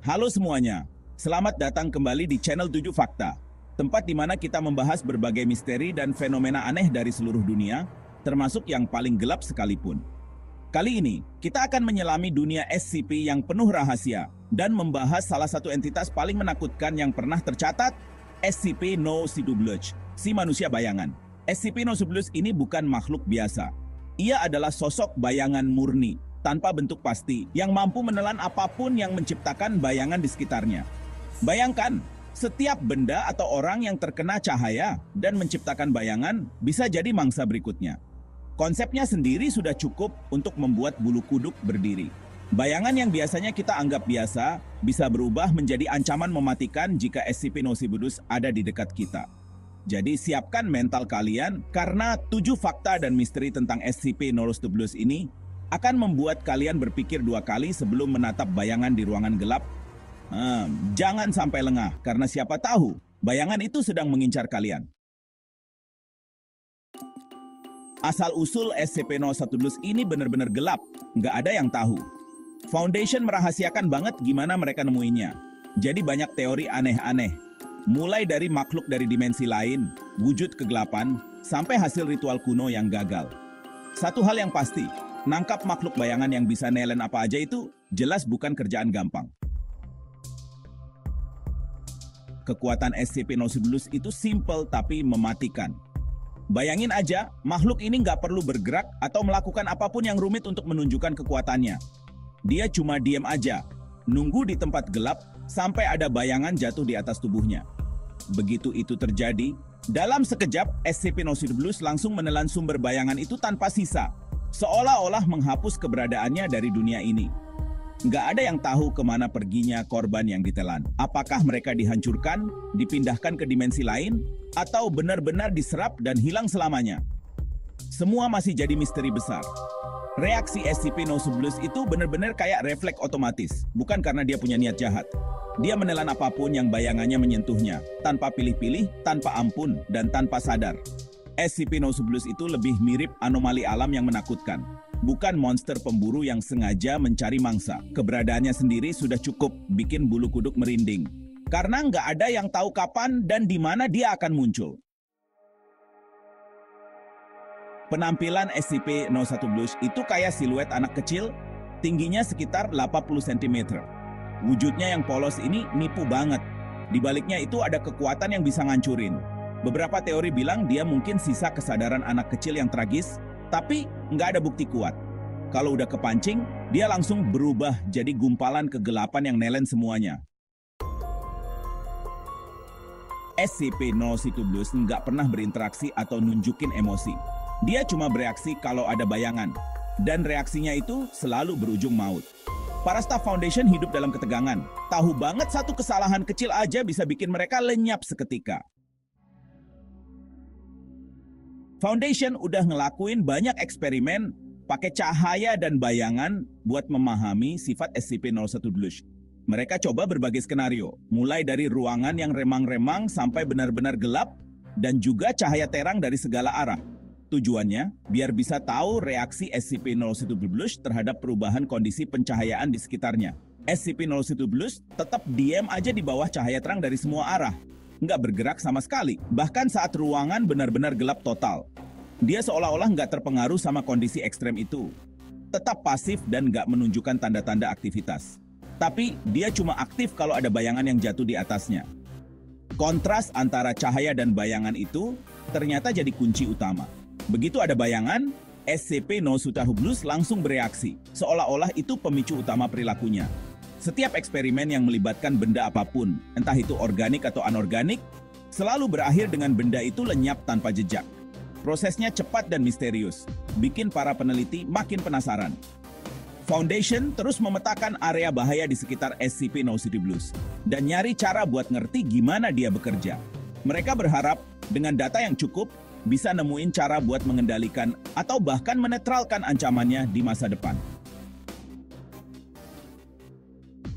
Halo semuanya, selamat datang kembali di channel 7 Fakta, tempat di mana kita membahas berbagai misteri dan fenomena aneh dari seluruh dunia, termasuk yang paling gelap sekalipun. Kali ini, kita akan menyelami dunia SCP yang penuh rahasia dan membahas salah satu entitas paling menakutkan yang pernah tercatat, SCP-No-Cthulhu, si manusia bayangan. SCP-No-Cthulhu ini bukan makhluk biasa. Ia adalah sosok bayangan murni, tanpa bentuk pasti, yang mampu menelan apapun yang menciptakan bayangan di sekitarnya. Bayangkan, setiap benda atau orang yang terkena cahaya dan menciptakan bayangan bisa jadi mangsa berikutnya. Konsepnya sendiri sudah cukup untuk membuat bulu kuduk berdiri. Bayangan yang biasanya kita anggap biasa bisa berubah menjadi ancaman mematikan jika SCP-No-Cthulhu ada di dekat kita. Jadi siapkan mental kalian karena 7 fakta dan misteri tentang SCP-No-Cthulhu ini akan membuat kalian berpikir 2 kali sebelum menatap bayangan di ruangan gelap. Jangan sampai lengah, karena siapa tahu bayangan itu sedang mengincar kalian. Asal-usul SCP-No-Cthulhu ini benar-benar gelap, nggak ada yang tahu. Foundation merahasiakan banget gimana mereka nemuinya. Jadi banyak teori aneh-aneh, mulai dari makhluk dari dimensi lain, wujud kegelapan, sampai hasil ritual kuno yang gagal. Satu hal yang pasti, nangkap makhluk bayangan yang bisa nelen apa aja itu jelas bukan kerjaan gampang. Kekuatan SCP-No-Cthulhu itu simple tapi mematikan. Bayangin aja, makhluk ini nggak perlu bergerak atau melakukan apapun yang rumit untuk menunjukkan kekuatannya. Dia cuma diam aja, nunggu di tempat gelap sampai ada bayangan jatuh di atas tubuhnya. Begitu itu terjadi, dalam sekejap SCP-No-Cthulhu langsung menelan sumber bayangan itu tanpa sisa, seolah-olah menghapus keberadaannya dari dunia ini. Nggak ada yang tahu kemana perginya korban yang ditelan. Apakah mereka dihancurkan, dipindahkan ke dimensi lain, atau benar-benar diserap dan hilang selamanya? Semua masih jadi misteri besar. Reaksi SCP-No-Cthulhu itu benar-benar kayak refleks otomatis, bukan karena dia punya niat jahat. Dia menelan apapun yang bayangannya menyentuhnya, tanpa pilih-pilih, tanpa ampun, dan tanpa sadar. SCP-No-Cthulhu itu lebih mirip anomali alam yang menakutkan, bukan monster pemburu yang sengaja mencari mangsa. Keberadaannya sendiri sudah cukup bikin bulu kuduk merinding, karena nggak ada yang tahu kapan dan di mana dia akan muncul. Penampilan SCP-No-Cthulhu itu kayak siluet anak kecil, tingginya sekitar 80 cm. Wujudnya yang polos ini nipu banget. Di baliknya itu ada kekuatan yang bisa ngancurin. Beberapa teori bilang dia mungkin sisa kesadaran anak kecil yang tragis, tapi nggak ada bukti kuat. Kalau udah kepancing, dia langsung berubah jadi gumpalan kegelapan yang nelen semuanya. SCP-No-Cthulhu nggak pernah berinteraksi atau nunjukin emosi. Dia cuma bereaksi kalau ada bayangan, dan reaksinya itu selalu berujung maut. Para staf Foundation hidup dalam ketegangan. Tahu banget satu kesalahan kecil aja bisa bikin mereka lenyap seketika. Foundation udah ngelakuin banyak eksperimen pakai cahaya dan bayangan buat memahami sifat SCP-No-Cthulhu. Mereka coba berbagai skenario, mulai dari ruangan yang remang-remang sampai benar-benar gelap, dan juga cahaya terang dari segala arah. Tujuannya, biar bisa tahu reaksi SCP-No-Cthulhu terhadap perubahan kondisi pencahayaan di sekitarnya. SCP-No-Cthulhu tetap diam aja di bawah cahaya terang dari semua arah. Nggak bergerak sama sekali, bahkan saat ruangan benar-benar gelap total. Dia seolah-olah nggak terpengaruh sama kondisi ekstrem itu. Tetap pasif dan nggak menunjukkan tanda-tanda aktivitas. Tapi dia cuma aktif kalau ada bayangan yang jatuh di atasnya. Kontras antara cahaya dan bayangan itu ternyata jadi kunci utama. Begitu ada bayangan, SCP-No-Cthulhu langsung bereaksi, seolah-olah itu pemicu utama perilakunya. Setiap eksperimen yang melibatkan benda apapun, entah itu organik atau anorganik, selalu berakhir dengan benda itu lenyap tanpa jejak. Prosesnya cepat dan misterius, bikin para peneliti makin penasaran. Foundation terus memetakan area bahaya di sekitar SCP-No-Cthulhu dan nyari cara buat ngerti gimana dia bekerja. Mereka berharap dengan data yang cukup, bisa nemuin cara buat mengendalikan atau bahkan menetralkan ancamannya di masa depan.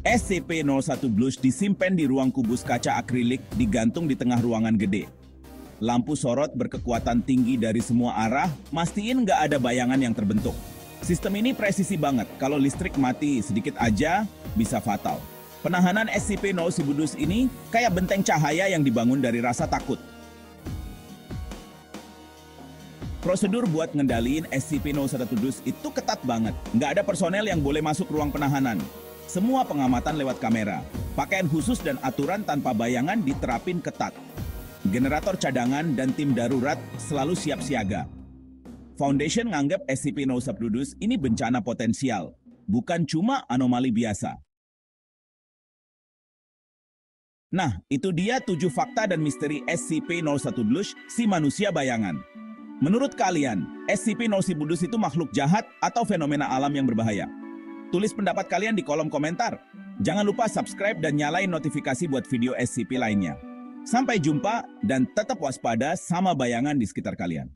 SCP-No-Cthulhu disimpan di ruang kubus kaca akrilik digantung di tengah ruangan gede. Lampu sorot berkekuatan tinggi dari semua arah, mastiin nggak ada bayangan yang terbentuk. Sistem ini presisi banget, kalau listrik mati sedikit aja bisa fatal. Penahanan SCP-0 ini kayak benteng cahaya yang dibangun dari rasa takut. Prosedur buat ngendaliin SCP-01 itu ketat banget. Nggak ada personel yang boleh masuk ruang penahanan. Semua pengamatan lewat kamera. Pakaian khusus dan aturan tanpa bayangan diterapin ketat. Generator cadangan dan tim darurat selalu siap siaga. Foundation nganggap SCP-01 ini bencana potensial, bukan cuma anomali biasa. Nah, itu dia 7 fakta dan misteri SCP-01 si manusia bayangan. Menurut kalian, SCP-0 itu makhluk jahat atau fenomena alam yang berbahaya? Tulis pendapat kalian di kolom komentar. Jangan lupa subscribe dan nyalain notifikasi buat video SCP lainnya. Sampai jumpa dan tetap waspada sama bayangan di sekitar kalian.